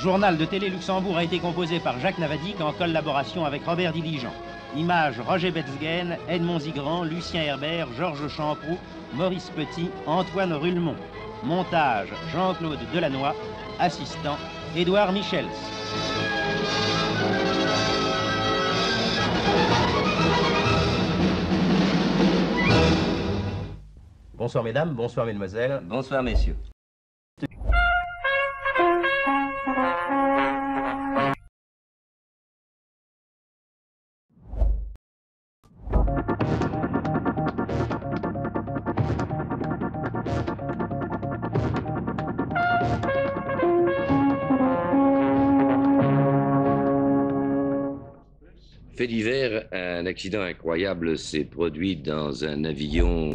Journal de Télé Luxembourg a été composé par Jacques Navadic en collaboration avec Robert Diligent. Images Roger Betzgen, Edmond Zigrand, Lucien Herbert, Georges Champroux, Maurice Petit, Antoine Rullemont. Montage Jean-Claude Delannoy. Assistant Édouard Michels. Bonsoir mesdames, bonsoir mesdemoiselles. Bonsoir messieurs. Fait divers, un accident incroyable s'est produit dans un avion.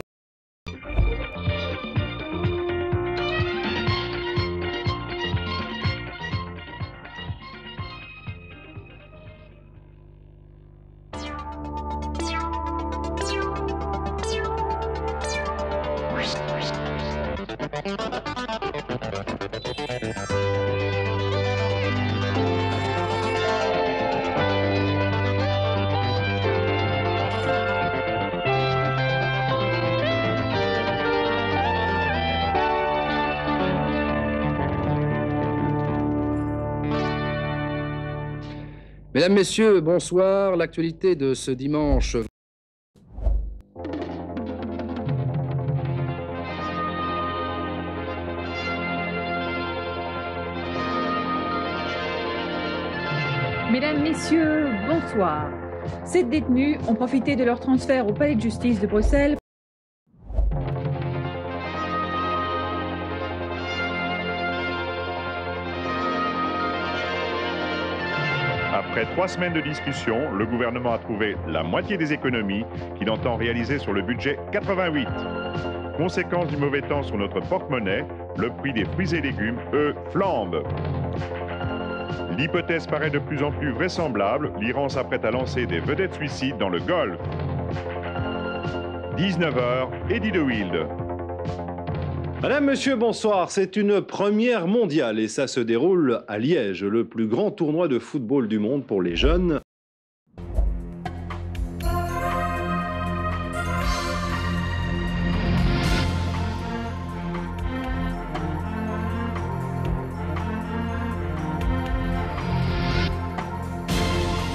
Mesdames, Messieurs, bonsoir. L'actualité de ce dimanche. Mesdames, Messieurs, bonsoir. 7 détenus ont profité de leur transfert au palais de justice de Bruxelles. Après 3 semaines de discussion, le gouvernement a trouvé la moitié des économies qu'il entend réaliser sur le budget 88. Conséquence du mauvais temps sur notre porte-monnaie, le prix des fruits et légumes, eux, flambe. L'hypothèse paraît de plus en plus vraisemblable, l'Iran s'apprête à lancer des vedettes suicides dans le Golfe. 19h, Eddie de Wilde. Madame, Monsieur, bonsoir. C'est une première mondiale et ça se déroule à Liège, le plus grand tournoi de football du monde pour les jeunes.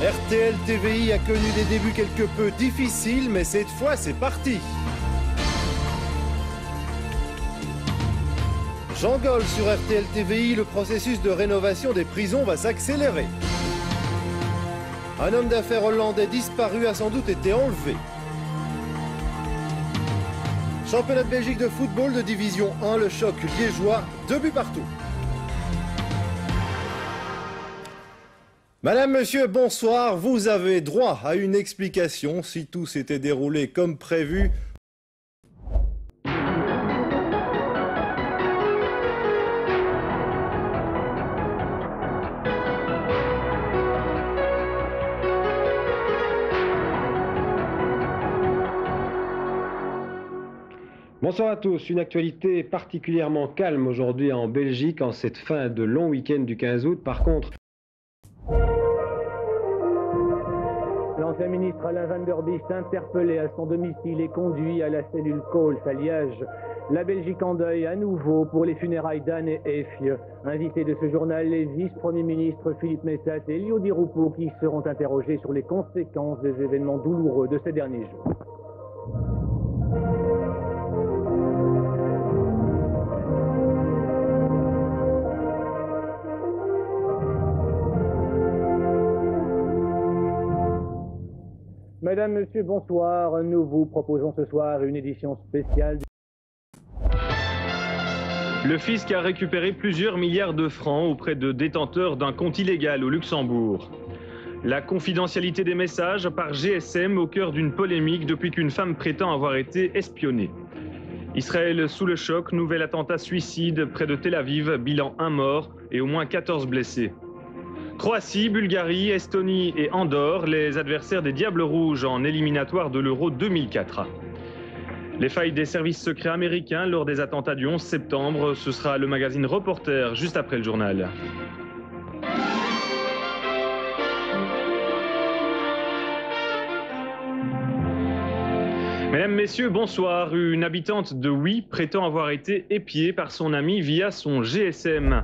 RTL TVI a connu des débuts quelque peu difficiles, mais cette fois c'est parti. Jean Gol sur RTL TVI, le processus de rénovation des prisons va s'accélérer. Un homme d'affaires hollandais disparu a sans doute été enlevé. Championnat de Belgique de football de division 1, le choc liégeois, 2 buts partout. Madame, Monsieur, bonsoir. Vous avez droit à une explication si tout s'était déroulé comme prévu. Bonsoir à tous. Une actualité particulièrement calme aujourd'hui en Belgique en cette fin de long week-end du 15 août. Par contre, l'ancien ministre Alain Van Der Biest interpellé à son domicile et conduit à la cellule Coles à Liège. La Belgique en deuil à nouveau pour les funérailles d'Anne et Effie. Invités de ce journal, les vice-premiers ministres Philippe Messat et Lio Di Rupo qui seront interrogés sur les conséquences des événements douloureux de ces derniers jours. Mesdames, Messieurs, bonsoir. Nous vous proposons ce soir une édition spéciale. Le fisc a récupéré plusieurs milliards de francs auprès de détenteurs d'un compte illégal au Luxembourg. La confidentialité des messages par GSM au cœur d'une polémique depuis qu'une femme prétend avoir été espionnée. Israël sous le choc, nouvel attentat suicide près de Tel Aviv, bilan 1 mort et au moins 14 blessés. Croatie, Bulgarie, Estonie et Andorre, les adversaires des Diables Rouges en éliminatoire de l'Euro 2004. Les failles des services secrets américains lors des attentats du 11 septembre, ce sera le magazine Reporter juste après le journal. Mesdames, Messieurs, bonsoir. Une habitante de Huy prétend avoir été épiée par son ami via son GSM.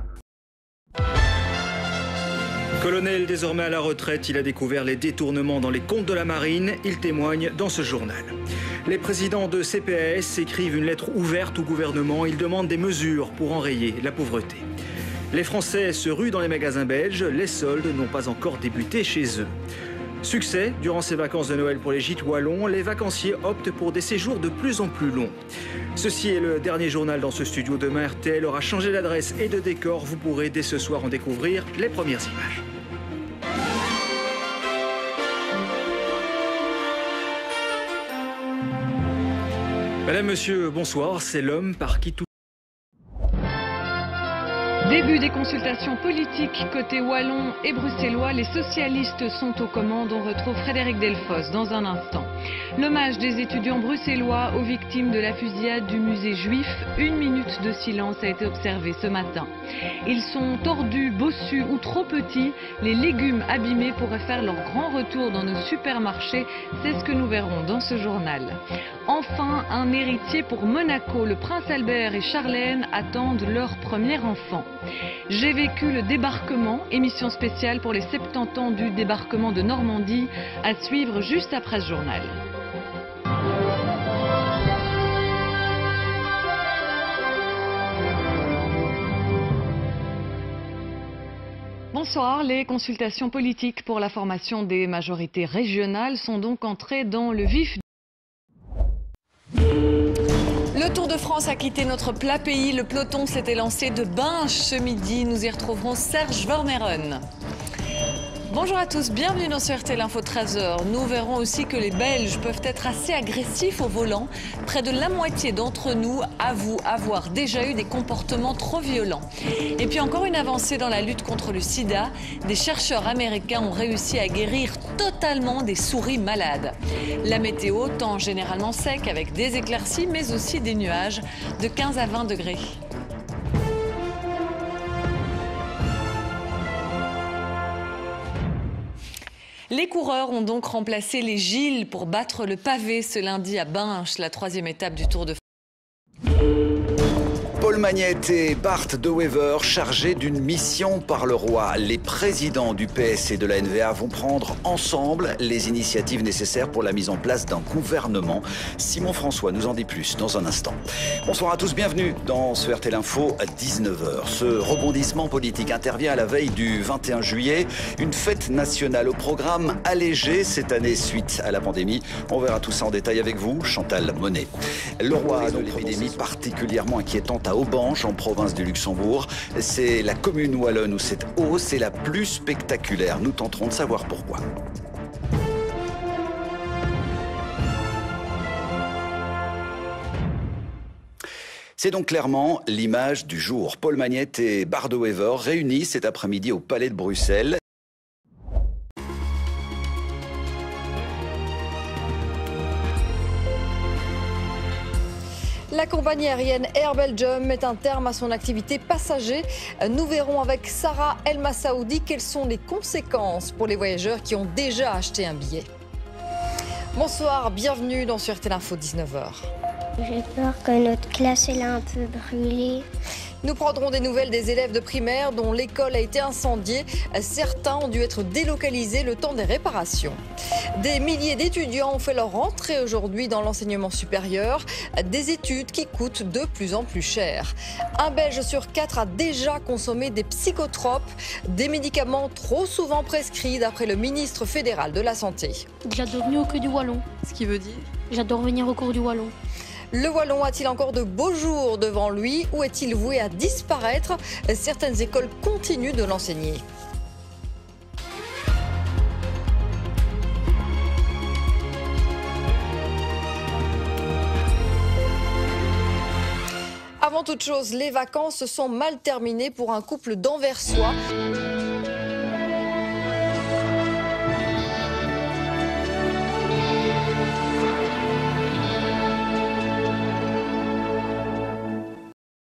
Colonel désormais à la retraite, il a découvert les détournements dans les comptes de la marine. Il témoigne dans ce journal. Les présidents de CPAS écrivent une lettre ouverte au gouvernement. Ils demandent des mesures pour enrayer la pauvreté. Les Français se ruent dans les magasins belges. Les soldes n'ont pas encore débuté chez eux. Succès, durant ces vacances de Noël pour les gîtes wallons, les vacanciers optent pour des séjours de plus en plus longs. Ceci est le dernier journal dans ce studio. Demain, RTL aura changé d'adresse et de décor. Vous pourrez dès ce soir en découvrir les premières images. Madame, Monsieur, bonsoir. C'est l'homme par qui tout... Début des consultations politiques côté wallon et bruxellois. Les socialistes sont aux commandes. On retrouve Frédéric Delfosse dans un instant. L'hommage des étudiants bruxellois aux victimes de la fusillade du musée juif. 1 minute de silence a été observée ce matin. Ils sont tordus, bossus ou trop petits. Les légumes abîmés pourraient faire leur grand retour dans nos supermarchés. C'est ce que nous verrons dans ce journal. Enfin, un héritier pour Monaco. Le prince Albert et Charlène attendent leur premier enfant. J'ai vécu le débarquement, émission spéciale pour les 70 ans du débarquement de Normandie, à suivre juste après ce journal. Bonsoir, les consultations politiques pour la formation des majorités régionales sont donc entrées dans le vif. Le Tour de France a quitté notre plat pays. Le peloton s'était lancé de Binche ce midi. Nous y retrouverons Serge Vermeuren. Bonjour à tous, bienvenue dans ce RTL Info 13h. Nous verrons aussi que les Belges peuvent être assez agressifs au volant. Près de la moitié d'entre nous avouent avoir déjà eu des comportements trop violents. Et puis encore une avancée dans la lutte contre le sida. Des chercheurs américains ont réussi à guérir totalement des souris malades. La météo, temps généralement sec avec des éclaircies mais aussi des nuages de 15 à 20 degrés. Les coureurs ont donc remplacé les Gilles pour battre le pavé ce lundi à Binche, la 3e étape du Tour de France. Paul Magnette et Bart De Wever chargés d'une mission par le roi. Les présidents du PS et de la NVA vont prendre ensemble les initiatives nécessaires pour la mise en place d'un gouvernement. Simon François nous en dit plus dans un instant. Bonsoir à tous, bienvenue dans ce RTL Info à 19h. Ce rebondissement politique intervient à la veille du 21 juillet. Une fête nationale au programme allégé cette année suite à la pandémie. On verra tout ça en détail avec vous, Chantal Monet. Le roi de l'épidémie particulièrement inquiétante à Aubange, en province du Luxembourg. C'est la commune wallonne où cette hausse est la plus spectaculaire. Nous tenterons de savoir pourquoi. C'est donc clairement l'image du jour. Paul Magnette et Bart De Wever réunis cet après-midi au Palais de Bruxelles. La compagnie aérienne Air Belgium met un terme à son activité passager. Nous verrons avec Sarah El Massaoudi quelles sont les conséquences pour les voyageurs qui ont déjà acheté un billet. Bonsoir, bienvenue dans ce RTL Info 19h. J'ai peur que notre classe elle a un peu brûlé. Nous prendrons des nouvelles des élèves de primaire dont l'école a été incendiée. Certains ont dû être délocalisés le temps des réparations. Des milliers d'étudiants ont fait leur rentrée aujourd'hui dans l'enseignement supérieur. Des études qui coûtent de plus en plus cher. Un Belge sur 4 a déjà consommé des psychotropes, des médicaments trop souvent prescrits d'après le ministre fédéral de la Santé. J'adore venir au cours du Wallon. Ce qui veut dire ? J'adore venir au cours du Wallon. Le Wallon a-t-il encore de beaux jours devant lui ou est-il voué à disparaître ? Certaines écoles continuent de l'enseigner. Avant toute chose, les vacances se sont mal terminées pour un couple d'Anversois.